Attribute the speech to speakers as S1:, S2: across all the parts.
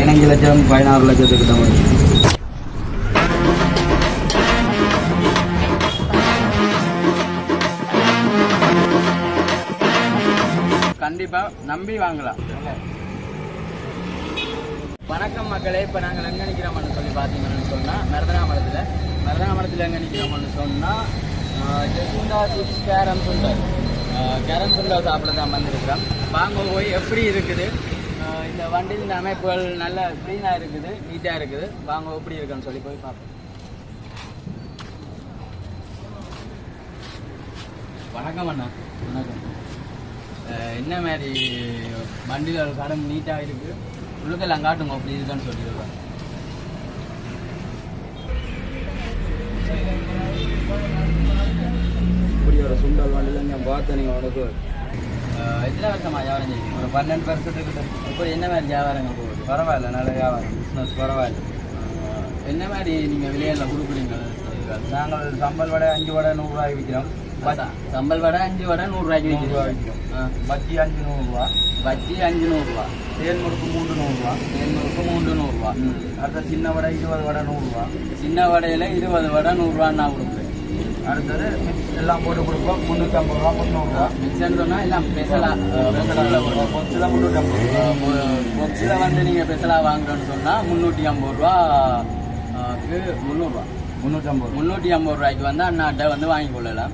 S1: 15 லட்சம் 16 லட்சத்துக்கு தான் வருது.
S2: கண்டிப்பா நம்பி வாங்கலாம். வணக்கம் மக்களே, இப்போ நாங்கள் எங்கே நிற்கிறோம்னு சொல்லி பார்த்தீங்கன்னு சொன்னால் மருதனாமரத்தில் எங்கே நிற்கிறோம்னு சொன்னால் ஜெசிந்தா சிப்ஸ் கேரம் சுண்டல் சாப்பிட தான் வந்துருக்கிறோம். வாங்க போய் எப்படி இருக்குது இந்த வண்டியில் இந்த அமைப்புகள் நல்ல க்ளீனாக இருக்குது, நீட்டாக இருக்குது. வாங்க எப்படி இருக்குன்னு சொல்லி போய் பார்ப்போம். வணக்கம் அண்ணா. வணக்கம். என்ன மாதிரி வண்டியில் கடன் நீட்டாக இருக்குது, உள்ளுக்கெல்லாம் காட்டுங்க அப்படி இருக்கான்னு சொல்லிடுவாங்க.
S1: இப்படி ஒரு சுண்டல் வண்டியில் நான் பார்த்தேன். நீங்கள் உனக்கு
S2: எத்தனை வருஷமா வியாபாரம் செய்யுங்க?
S1: ஒரு 12 வருஷத்துக்கிட்ட.
S2: இப்படி என்ன மாதிரி வியாபாரங்கள் போகுது?
S1: பரவாயில்ல, நல்ல வியாபாரம், பிஸ்னஸ் பரவாயில்ல.
S2: என்ன மாதிரி நீங்கள் விலையெல்லாம் கொடுக்குறீங்க?
S1: நாங்கள் சம்பல் வடை 5 வடை 100 ரூபாய்க்கு விற்கிறோம்.
S2: சம்பல் வடை 5 வடை 100 ரூபாய்க்கு விற்கிறோம்.
S1: பஜ்ஜி 5 100 ரூபா,
S2: பஜ்ஜி 5 100 ரூபா,
S1: தேன் முறுக்கு 3 100 ரூபா,
S2: தேன் முறுக்கு 3 100 ரூபா.
S1: அடுத்த சின்ன வடை 20 வடை 100 ரூபா.
S2: சின்ன வடையில் 20 வடை 100 ரூபான்னு நான் கொடுக்குறேன்.
S1: அடுத்தது மிக்ஸ் எல்லாம் போட்டு கொடுப்போம் 350 ரூபா 300 ரூபா.
S2: மிக்சர்னு சொன்னால் எல்லாம் ஸ்பெஷலாக
S1: பொச்சில் 350 ரூபா.
S2: பொக்ஸில் வந்து நீங்கள் ஸ்பெஷலாக வாங்குறோன்னு சொன்னால் 350 ரூபா 300 ரூபா. 350 ரூபாய்க்கு வந்து அண்ணாட்ட வந்து வாங்கி கொள்ளலாம்.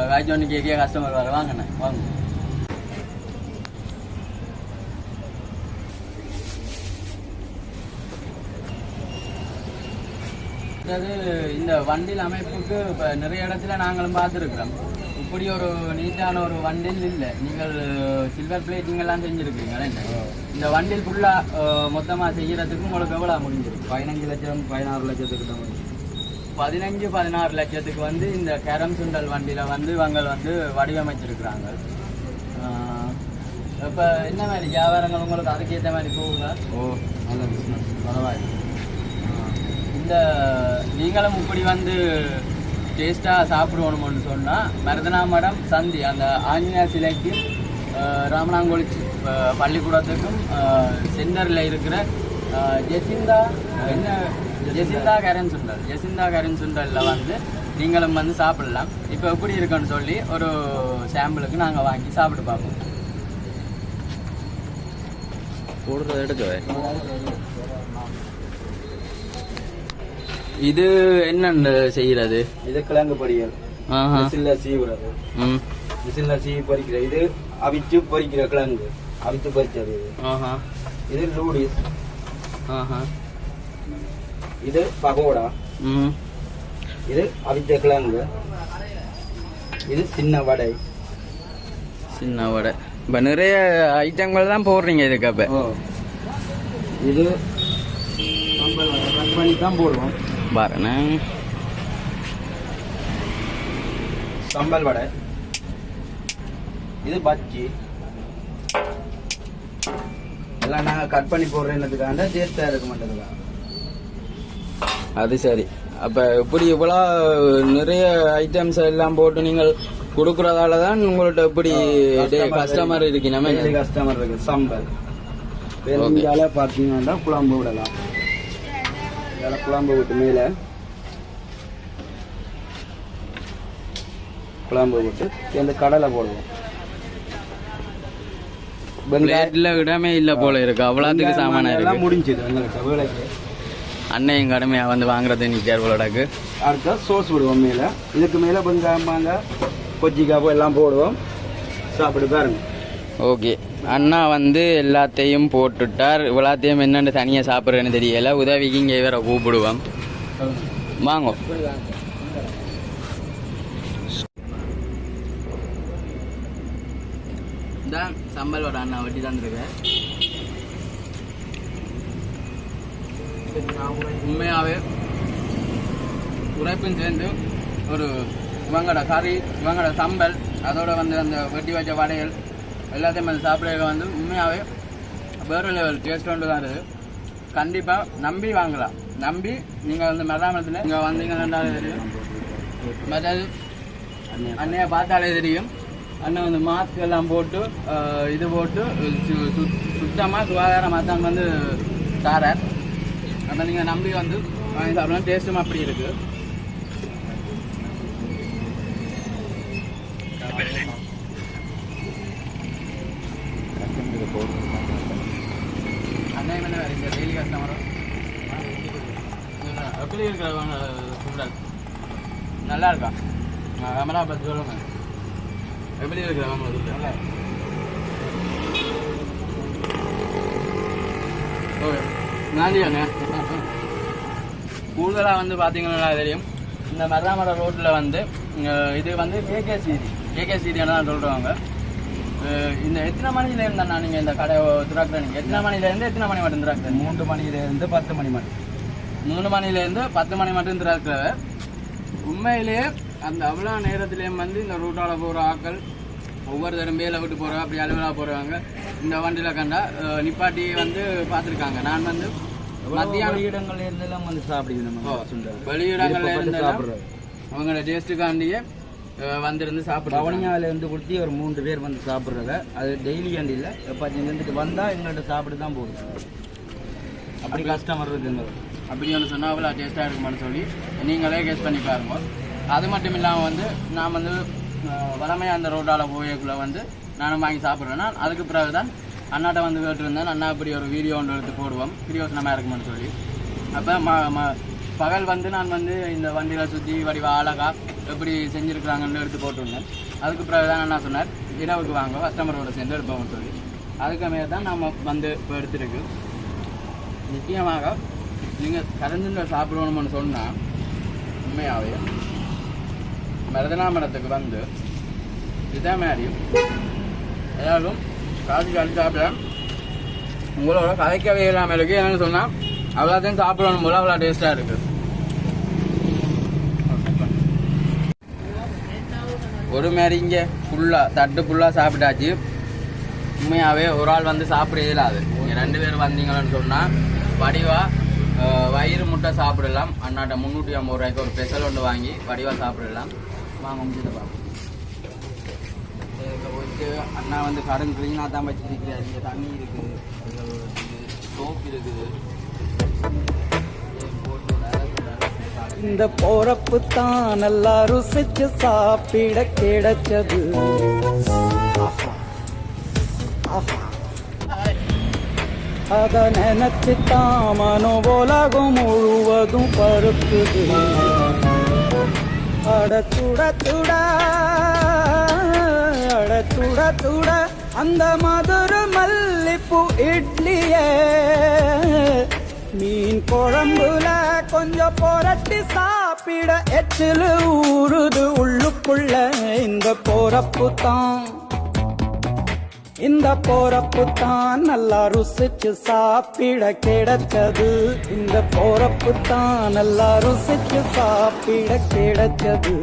S2: காய்ச்சி ஒன்று கேட்க கஸ்டமர் வர வாங்கினேன் வாங்க. அதாவது இந்த வண்டியில் அமைப்புக்கு இப்போ நிறைய இடத்துல நாங்களும் பார்த்துருக்குறோம். இப்படி ஒரு நீட்டான ஒரு வண்டில் இல்லை. நீங்கள் சில்வர் பிளேட்டிங் எல்லாம் செஞ்சுருக்கீங்களே, இந்த வண்டில் ஃபுல்லாக மொத்தமாக செய்கிறதுக்கு உங்களுக்கு எவ்வளோ முடிஞ்சிருக்கு?
S1: 15 லட்சம் 16 லட்சத்துக்கு தான் வருது.
S2: 15-16 லட்சத்துக்கு வந்து இந்த கேரம் சுண்டல் வண்டியில் வந்து இவங்க வந்து வடிவமைச்சிருக்கிறாங்க. இப்போ என்ன மாதிரி வியாபாரங்கள் உங்களுக்கு அதுக்கேற்ற மாதிரி போகுங்க?
S1: நல்ல பிஸ்னஸ்
S2: பரவாயில்ல. இந்த நீங்களும் இப்படி வந்து டேஸ்ட்டாக சாப்பிடுவோணும்னு சொன்னால் மருதனாமடம் சந்தி அந்த ஆஞ்சநேய சிலைக்கும் ராமநாங்கோழி பள்ளிக்கூடத்துக்கும் சென்டரில் இருக்கிற ஜெசிந்தா கரன் சுண்டலில் வந்து நீங்களும் வந்து சாப்பிடலாம். இப்போ எப்படி இருக்குன்னு சொல்லி ஒரு சாம்பிளுக்கு நாங்கள் வாங்கி சாப்பிட்டு பார்ப்போம்.
S1: போடுறத எடுக்கவே.
S2: இது என்னன்னு செய்யறது?
S1: இது கிழங்கு பொரியல். விசில்ல சீவுறது. விசில்ல சீவி பொரிக்கிறது. இது அவிச்சு பொரிக்கிற கிழங்கு, அவிச்சு பொரிச்சது. இது லூடிஸ். இது பகோடா. இது அவிச்ச கிழங்கு. இது சின்ன வடை.
S2: இப்போ நிறைய ஐட்டங்கள் தான் போடுறீங்க இதுக்கு. அப்போ
S1: இது சம்பல் வடை கட் பண்ணி தான் போடுவோம்
S2: பாருங்க.
S1: சம்பல் வடை. இது பஜ்ஜி. எல்லாம் நாங்கள் கட் பண்ணி போடுறதுக்காக டேஸ்டாக இருக்க மாட்டேங்குது.
S2: அது சரி. அப்போ இப்படி இவ்வளோ நிறைய ஐட்டம்ஸ் எல்லாம் போட்டு நீங்கள் கொடுக்குறதால தான் உங்கள்கிட்ட இப்படி கஸ்டமர் இருக்கு. நம்ம
S1: கஸ்டமர் இருக்கு. சம்பல் பெருங்கால பார்த்தீங்கன்னா குழம்பு விடலாம். இதில் குழம்பு விட்டு மேலே குழம்பு விட்டு இந்த கடலை போடுவோம்.
S2: பிளேட்ல இடமே இல்லை போல இருக்கு. அவ்வளோத்துக்கு சாமான
S1: எல்லாம் முடிஞ்சுது எங்களுக்கு வேலைக்கு.
S2: அன்னையும் கடமையா வந்து வாங்குறது நிற்கிறவளோடக்கு.
S1: அடுத்த சோஸ் விடுவோம் மேலே. இதுக்கு மேலே வெங்காயம் மாங்காய் கொச்சிக்காய் எல்லாம் போடுவோம். சாப்பிட்டு பாருங்க.
S2: ஓகே, அண்ணா வந்து எல்லாத்தையும் போட்டுட்டார். எல்லாத்தையும் என்னென்னு தனியாக சாப்பிட்றேன்னு தெரியல. உதவிக்கு இங்கே வேற கூப்பிடுவோம். வாங்க. தான் சம்பல் வடை அண்ணா வட்டி தந்துருக்கேன். உண்மையாகவே உழைப்பும் சேர்ந்து ஒரு இவங்களோட கறி, இவங்களோட சம்பல், அதோட வந்து அந்த வெட்டி வச்ச வடைகள் எல்லாத்தையும் வந்து சாப்பிட வந்து உண்மையாகவே வேறு லெவல் டேஸ்ட் கொண்டு தான் இருக்குது. கண்டிப்பாக நம்பி வாங்கலாம். நம்பி நீங்கள் வந்து மருதாமரத்தில் நீங்கள் வந்தீங்கன்னா தெரியும். மற்றது அன்னையை பார்த்தாலே தெரியும். அண்ணன் வந்து மாஸ்க் எல்லாம் போட்டு இது போட்டு சுத்தமாக சுகாதாரமாக தான் வந்து தாரார். அப்போ நீங்கள் நம்பி வந்து வாங்கி சாப்பிடலாம். டேஸ்ட்டும் அப்படி இருக்கு. அண்ணா என்ன வேறு இந்த டெய்லி கஸ்டமரும் எப்படி இருக்கிறவங்க சுண்டல் நல்லா இருக்கா? கேமரா பற்றி சொல்லுங்க. எப்படி இருக்கிறவங்க சுண்டல்? ஓகே நன்றி அண்ணே. கூடுதலாக வந்து பார்த்தீங்கன்னா தெரியும், இந்த மருதாமட ரோட்டில் வந்து இது வந்து கேகே சீதின்னு தான் சொல்கிறவங்க. இந்த எத்தனை மணிலேருந்து அண்ணா நீங்கள் இந்த கடை திறக்கிறீங்க? எத்தனை மணிலேருந்து எத்தனை மணி மட்டும் திறக்கிறீங்க?
S1: 3 மணிலேருந்து 10 மணி மட்டும்.
S2: 3 மணிலேருந்து 10 மணி மட்டும் திறக்கிறவ. உண்மையிலேயே அந்த அவ்வளோ நேரத்துலேயும் வந்து இந்த ரூட்டால் போகிற ஆட்கள் ஒவ்வொரு தரம் வேலை விட்டு போகிறவங்க, அப்படி அலுவலாக போகிறவங்க இந்த வண்டியில் கண்டா நிப்பாட்டி வந்து பார்த்துருக்காங்க. நான் வந்து மத்தியான
S1: வெளியிடங்கள்ல இருந்தெல்லாம் வந்து சாப்பிடுங்க.
S2: வெளியிடங்கள்ல இருந்து அவங்களோட டேஸ்ட்டுக்காண்டியே வந்திருந்து சாப்பிடுறோம்.
S1: பவனியாவில் இருந்து கொடுத்து ஒரு 3 பேர் வந்து சாப்பிட்றத. அது டெய்லி அண்டி இல்லை, எப்போ இருந்துட்டு வந்தால் எங்கள்கிட்ட சாப்பிட்டு தான் போகுது. அப்படி கஸ்டமர் இருக்குங்க.
S2: அப்படி ஒன்று சொன்னால் அவ்வளோ டேஸ்ட்டாக இருக்குமான்னு சொல்லி நீங்களே கெஸ்ட் பண்ணி பாருங்க. அது மட்டும் இல்லாமல் வந்து நான் வந்து வளமையாக அந்த ரோட்டால் போயக்குள்ளே வந்து நானும் வாங்கி சாப்பிட்றேன்னா அதுக்கு பிறகு தான் அண்ணாட்ட வந்து கேட்டுருந்தேன். அண்ணா இப்படி ஒரு வீடியோ ஒன்று எடுத்து போடுவோம், பிரியோசனமாக இருக்குமான்னு சொல்லி. அப்போ பகல் வந்து நான் வந்து இந்த வண்டியில் சுற்றி வடிவா அழகா எப்படி செஞ்சுருக்குறாங்கன்னு எடுத்து போட்டுருந்தேன். அதுக்கு பிறகு தான் அண்ணா சொன்னார் இரவுக்கு வாங்க கஸ்டமரோட சேர்ந்து எடுப்போம்னு சொல்லி. அதுக்கு மேலே தான் நம்ம வந்து இப்போ எடுத்துருக்கு. நிச்சயமாக நீங்கள் கரைஞ்சுன்ற சாப்பிடணும்னு சொன்னால் உண்மையாகவே மருதனாமரத்துக்கு வந்து இதே மாதிரி எல்லாரும் காய்ச்சி சாப்பிட உங்களோட கதைக்கவே இல்லாமல் இருக்குது. என்னென்னு சொன்னால் அவ்வளோத்தையும் சாப்பிடணும் போல அவ்வளோ டேஸ்ட்டாக இருக்குது. ஒரு மாதிரி இங்கே ஃபுல்லாக தட்டு ஃபுல்லாக சாப்பிட்டாச்சு. உண்மையாகவே ஒரு ஆள் வந்து சாப்பிட இயலாது. நீங்கள் 2 பேர் வந்தீங்கன்னு சொன்னால் வடிவாக வயிறு முட்டை சாப்பிடலாம். அண்ணாட்ட 350 ரூபாய்க்கு ஒரு ஸ்பெஷல் ஒன்று வாங்கி வடிவாக சாப்பிடலாம். வாங்க முடிஞ்சதை பார்ப்போம். போயிட்டு அண்ணா வந்து கடன் க்ளீனாக தான் வச்சுருக்கிறார். இங்கே தண்ணி இருக்குது, சோப் இருக்குது.
S3: இந்த போறப்பு தான் நல்லா ருசிச்சு சாப்பிட கிடைச்சது. அத நினைச்சு தான் மனோ உலகம் முழுவதும் பருக்குது. அட சுட சுட அட சுட சுட அந்த மதுர மல்லிப்பூ இட்லியே மீன் குழம்புல கொஞ்சம் புரட்டி சாப்பிட எச்சில் ஊறுது உள்ளுக்குள்ள. இந்த போறப்பு தான் நல்லா ருசிச்சு சாப்பிட கிடைச்சது. இந்த போறப்பு தான் நல்லா ருசிச்சு சாப்பிட கிடைச்சது.